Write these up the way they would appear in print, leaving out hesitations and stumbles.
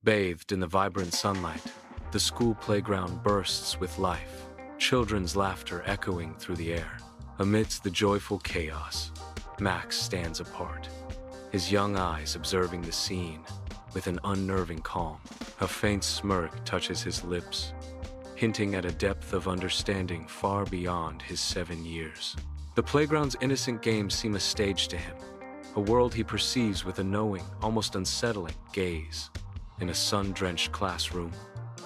Bathed in the vibrant sunlight, the school playground bursts with life, children's laughter echoing through the air. Amidst the joyful chaos, Max stands apart, his young eyes observing the scene with an unnerving calm. A faint smirk touches his lips, hinting at a depth of understanding far beyond his 7 years. The playground's innocent games seem a stage to him, a world he perceives with a knowing, almost unsettling gaze. In a sun-drenched classroom,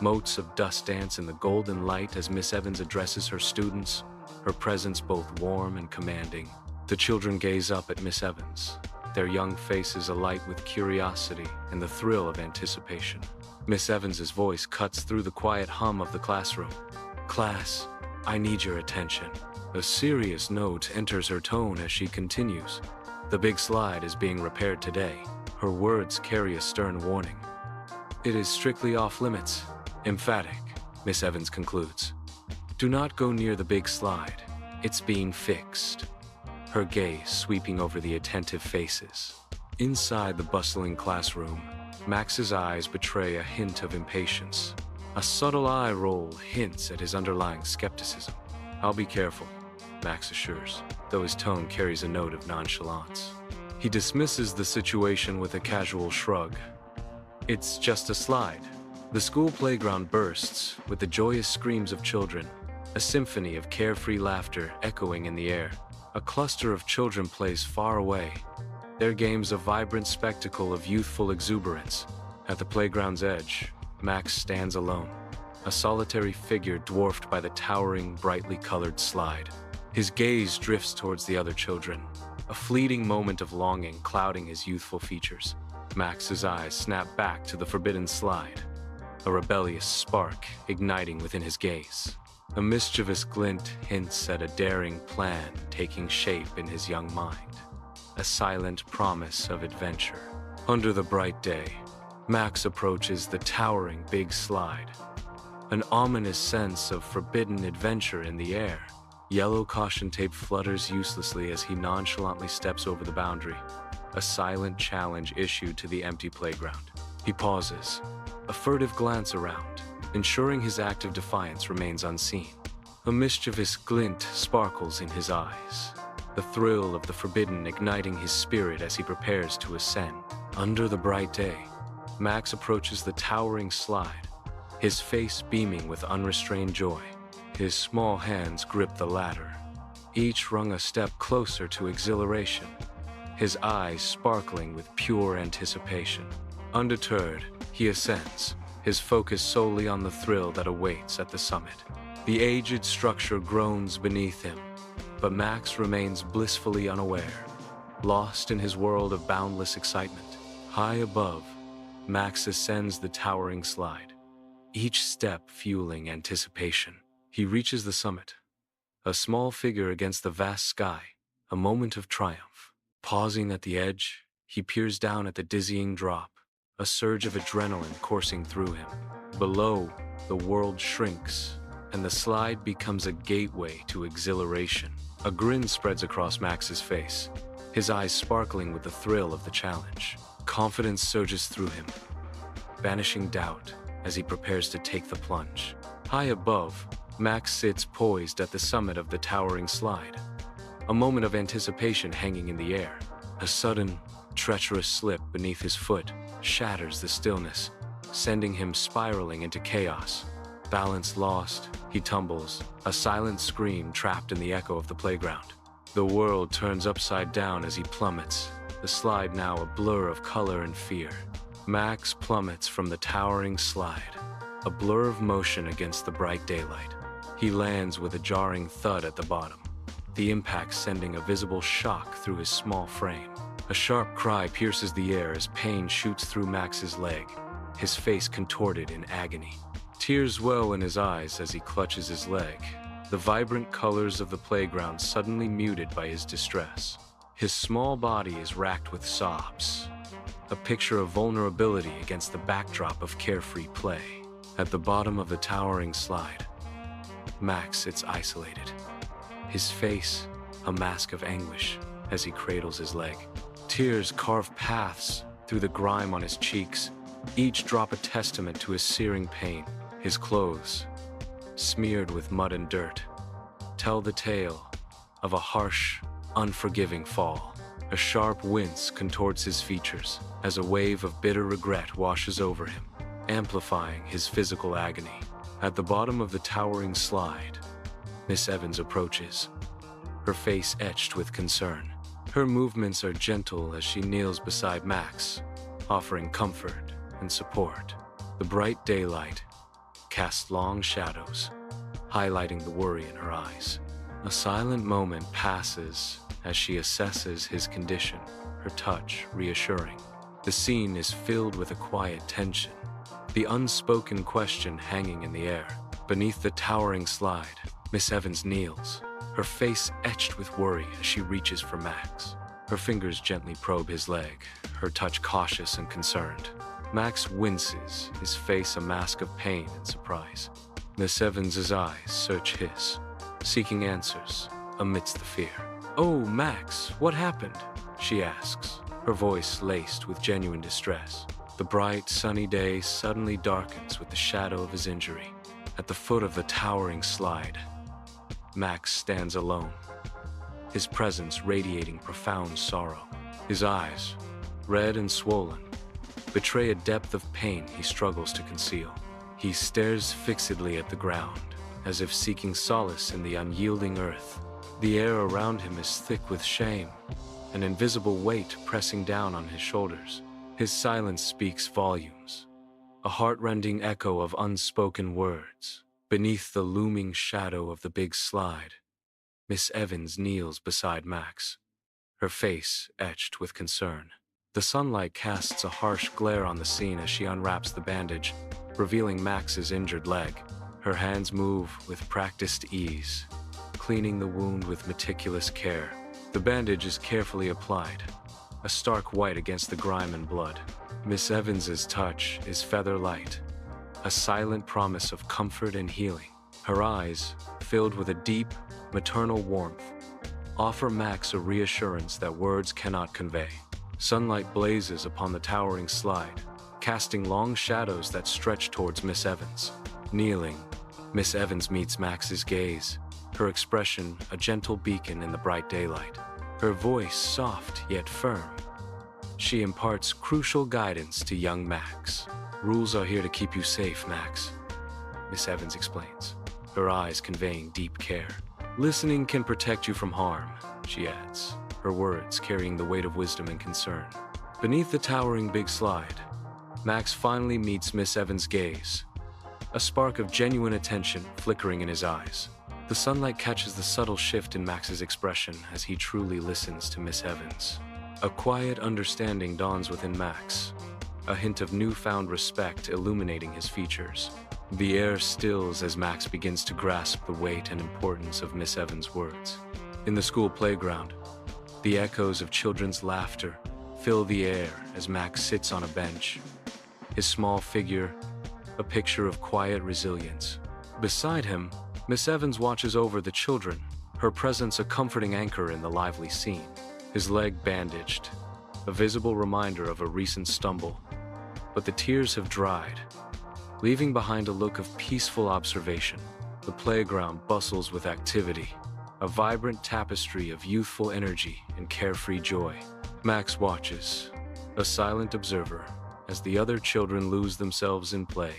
motes of dust dance in the golden light as Miss Evans addresses her students, her presence both warm and commanding. The children gaze up at Miss Evans, their young faces alight with curiosity and the thrill of anticipation. Miss Evans's voice cuts through the quiet hum of the classroom. "Class, I need your attention." A serious note enters her tone as she continues. "The big slide is being repaired today." Her words carry a stern warning. "It is strictly off limits." Emphatic, Miss Evans concludes. "Do not go near the big slide. It's being fixed." Her gaze sweeping over the attentive faces. Inside the bustling classroom, Max's eyes betray a hint of impatience. A subtle eye roll hints at his underlying skepticism. "I'll be careful," Max assures, though his tone carries a note of nonchalance. He dismisses the situation with a casual shrug. "It's just a slide." The school playground bursts with the joyous screams of children, a symphony of carefree laughter echoing in the air. A cluster of children plays far away, their games a vibrant spectacle of youthful exuberance. At the playground's edge, Max stands alone, a solitary figure dwarfed by the towering, brightly colored slide. His gaze drifts towards the other children, a fleeting moment of longing clouding his youthful features. Max's eyes snap back to the forbidden slide, a rebellious spark igniting within his gaze. A mischievous glint hints at a daring plan taking shape in his young mind, a silent promise of adventure. Under the bright day, Max approaches the towering big slide, an ominous sense of forbidden adventure in the air. Yellow caution tape flutters uselessly as he nonchalantly steps over the boundary, a silent challenge issued to the empty playground. He pauses, a furtive glance around, ensuring his act of defiance remains unseen. A mischievous glint sparkles in his eyes, the thrill of the forbidden igniting his spirit as he prepares to ascend. Under the bright day, Max approaches the towering slide, his face beaming with unrestrained joy. His small hands grip the ladder, each rung a step closer to exhilaration, his eyes sparkling with pure anticipation. Undeterred, he ascends, his focus solely on the thrill that awaits at the summit. The aged structure groans beneath him, but Max remains blissfully unaware, lost in his world of boundless excitement. High above, Max ascends the towering slide, each step fueling anticipation. He reaches the summit, a small figure against the vast sky, a moment of triumph. Pausing at the edge, he peers down at the dizzying drop, a surge of adrenaline coursing through him. Below, the world shrinks, and the slide becomes a gateway to exhilaration. A grin spreads across Max's face, his eyes sparkling with the thrill of the challenge. Confidence surges through him, banishing doubt as he prepares to take the plunge. High above, Max sits poised at the summit of the towering slide, a moment of anticipation hanging in the air. A sudden, treacherous slip beneath his foot shatters the stillness, sending him spiraling into chaos. Balance lost, he tumbles, a silent scream trapped in the echo of the playground. The world turns upside down as he plummets, the slide now a blur of color and fear. Max plummets from the towering slide, a blur of motion against the bright daylight. He lands with a jarring thud at the bottom, the impact sending a visible shock through his small frame. A sharp cry pierces the air as pain shoots through Max's leg, his face contorted in agony. Tears well in his eyes as he clutches his leg, the vibrant colors of the playground suddenly muted by his distress. His small body is racked with sobs, a picture of vulnerability against the backdrop of carefree play. At the bottom of the towering slide, Max sits isolated, his face a mask of anguish as he cradles his leg. Tears carve paths through the grime on his cheeks, each drop a testament to his searing pain. His clothes, smeared with mud and dirt, tell the tale of a harsh, unforgiving fall. A sharp wince contorts his features as a wave of bitter regret washes over him, amplifying his physical agony. At the bottom of the towering slide, Miss Evans approaches, her face etched with concern. Her movements are gentle as she kneels beside Max, offering comfort and support. The bright daylight casts long shadows, highlighting the worry in her eyes. A silent moment passes as she assesses his condition, her touch reassuring. The scene is filled with a quiet tension, the unspoken question hanging in the air. Beneath the towering slide, Miss Evans kneels, her face etched with worry as she reaches for Max. Her fingers gently probe his leg, her touch cautious and concerned. Max winces, his face a mask of pain and surprise. Miss Evans's eyes search his, seeking answers amidst the fear. "Oh, Max, what happened?" she asks, her voice laced with genuine distress. The bright, sunny day suddenly darkens with the shadow of his injury. At the foot of the towering slide, Max stands alone, his presence radiating profound sorrow. His eyes, red and swollen, betray a depth of pain he struggles to conceal. He stares fixedly at the ground, as if seeking solace in the unyielding earth. The air around him is thick with shame, an invisible weight pressing down on his shoulders. His silence speaks volumes, a heart-rending echo of unspoken words. Beneath the looming shadow of the big slide, Miss Evans kneels beside Max, her face etched with concern. The sunlight casts a harsh glare on the scene as she unwraps the bandage, revealing Max's injured leg. Her hands move with practiced ease, cleaning the wound with meticulous care. The bandage is carefully applied, a stark white against the grime and blood. Miss Evans's touch is feather-light, a silent promise of comfort and healing. Her eyes, filled with a deep, maternal warmth, offer Max a reassurance that words cannot convey. Sunlight blazes upon the towering slide, casting long shadows that stretch towards Miss Evans. Kneeling, Miss Evans meets Max's gaze, her expression a gentle beacon in the bright daylight. Her voice soft yet firm. She imparts crucial guidance to young Max. "Rules are here to keep you safe, Max," Miss Evans explains, her eyes conveying deep care. "Listening can protect you from harm," she adds, her words carrying the weight of wisdom and concern. Beneath the towering big slide, Max finally meets Miss Evans' gaze, a spark of genuine attention flickering in his eyes. The sunlight catches the subtle shift in Max's expression as he truly listens to Miss Evans. A quiet understanding dawns within Max, a hint of newfound respect illuminating his features. The air stills as Max begins to grasp the weight and importance of Miss Evans' words. In the school playground, the echoes of children's laughter fill the air as Max sits on a bench, his small figure a picture of quiet resilience. Beside him, Miss Evans watches over the children, her presence a comforting anchor in the lively scene. His leg bandaged, a visible reminder of a recent stumble, but the tears have dried, leaving behind a look of peaceful observation. The playground bustles with activity, a vibrant tapestry of youthful energy and carefree joy. Max watches, a silent observer, as the other children lose themselves in play,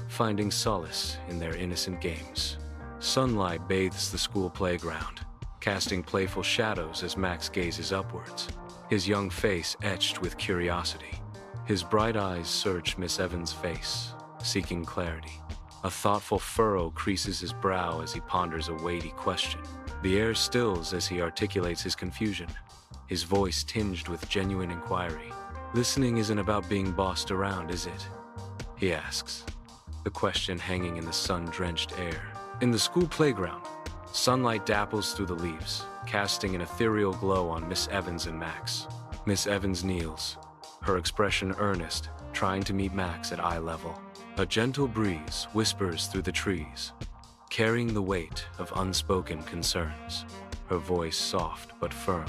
finding solace in their innocent games. Sunlight bathes the school playground, casting playful shadows as Max gazes upwards, his young face etched with curiosity. His bright eyes search Miss Evans' face, seeking clarity. A thoughtful furrow creases his brow as he ponders a weighty question. The air stills as he articulates his confusion, his voice tinged with genuine inquiry. "Listening isn't about being bossed around, is it?" he asks, the question hanging in the sun-drenched air. In the school playground, sunlight dapples through the leaves, casting an ethereal glow on Miss Evans and Max. Miss Evans kneels, her expression earnest, trying to meet Max at eye level. A gentle breeze whispers through the trees, carrying the weight of unspoken concerns. Her voice soft but firm,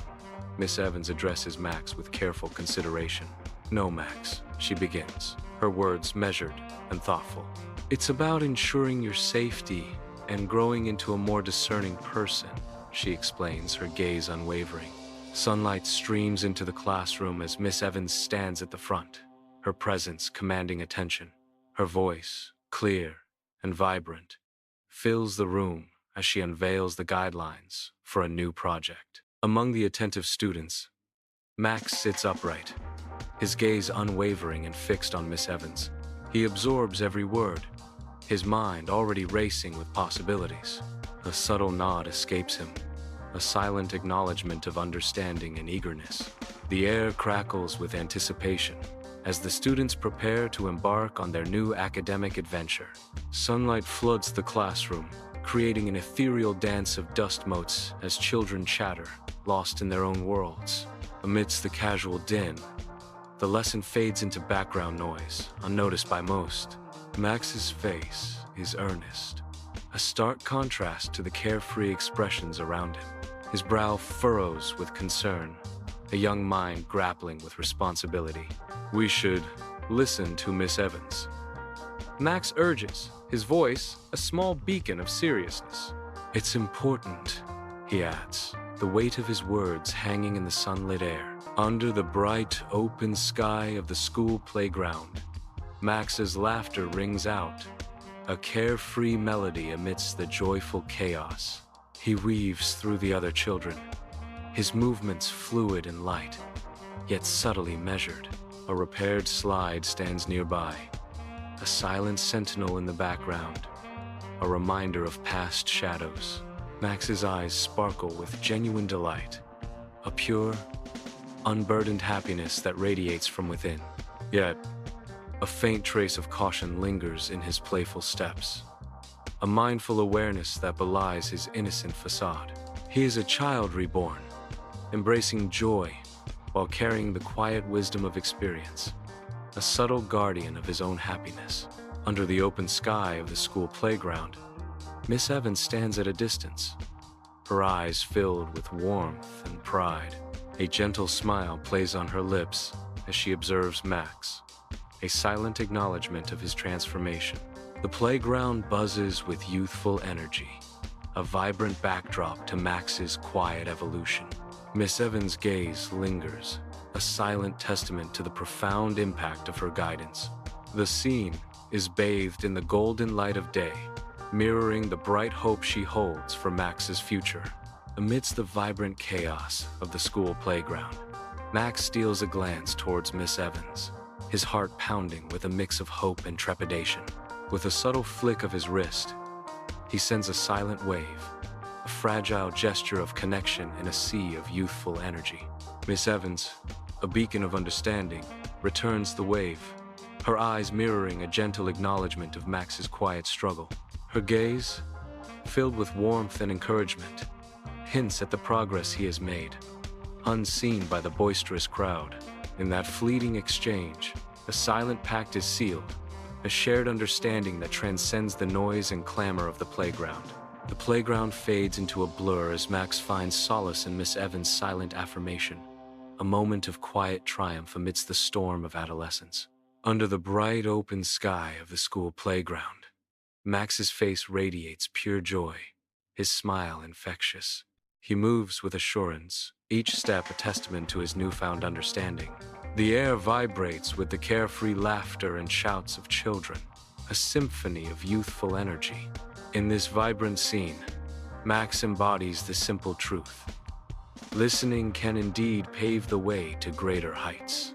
Miss Evans addresses Max with careful consideration. "No, Max," she begins, her words measured and thoughtful. "It's about ensuring your safety and growing into a more discerning person," she explains, her gaze unwavering. Sunlight streams into the classroom as Miss Evans stands at the front, her presence commanding attention. Her voice, clear and vibrant, fills the room as she unveils the guidelines for a new project. Among the attentive students, Max sits upright, his gaze unwavering and fixed on Miss Evans. He absorbs every word, his mind already racing with possibilities. A subtle nod escapes him, a silent acknowledgement of understanding and eagerness. The air crackles with anticipation as the students prepare to embark on their new academic adventure. Sunlight floods the classroom, creating an ethereal dance of dust motes as children chatter, lost in their own worlds. Amidst the casual din, the lesson fades into background noise, unnoticed by most. Max's face is earnest, a stark contrast to the carefree expressions around him. His brow furrows with concern, a young mind grappling with responsibility. "We should listen to Miss Evans," Max urges, his voice a small beacon of seriousness. "It's important," he adds, the weight of his words hanging in the sunlit air. Under the bright, open sky of the school playground, Max's laughter rings out, a carefree melody amidst the joyful chaos. He weaves through the other children, his movements fluid and light, yet subtly measured. A repaired slide stands nearby, a silent sentinel in the background, a reminder of past shadows. Max's eyes sparkle with genuine delight, a pure, unburdened happiness that radiates from within. Yet, a faint trace of caution lingers in his playful steps, a mindful awareness that belies his innocent facade. He is a child reborn, embracing joy while carrying the quiet wisdom of experience, a subtle guardian of his own happiness. Under the open sky of the school playground, Miss Evans stands at a distance, her eyes filled with warmth and pride. A gentle smile plays on her lips as she observes Max, a silent acknowledgement of his transformation. The playground buzzes with youthful energy, a vibrant backdrop to Max's quiet evolution. Miss Evans' gaze lingers, a silent testament to the profound impact of her guidance. The scene is bathed in the golden light of day, mirroring the bright hope she holds for Max's future. Amidst the vibrant chaos of the school playground, Max steals a glance towards Miss Evans, his heart pounding with a mix of hope and trepidation. With a subtle flick of his wrist, he sends a silent wave, a fragile gesture of connection in a sea of youthful energy. Miss Evans, a beacon of understanding, returns the wave, her eyes mirroring a gentle acknowledgement of Max's quiet struggle. Her gaze, filled with warmth and encouragement, hints at the progress he has made, unseen by the boisterous crowd. In that fleeting exchange, a silent pact is sealed, a shared understanding that transcends the noise and clamor of the playground. The playground fades into a blur as Max finds solace in Miss Evans' silent affirmation, a moment of quiet triumph amidst the storm of adolescence. Under the bright open sky of the school playground, Max's face radiates pure joy, his smile infectious. He moves with assurance, each step a testament to his newfound understanding. The air vibrates with the carefree laughter and shouts of children, a symphony of youthful energy. In this vibrant scene, Max embodies the simple truth: listening can indeed pave the way to greater heights.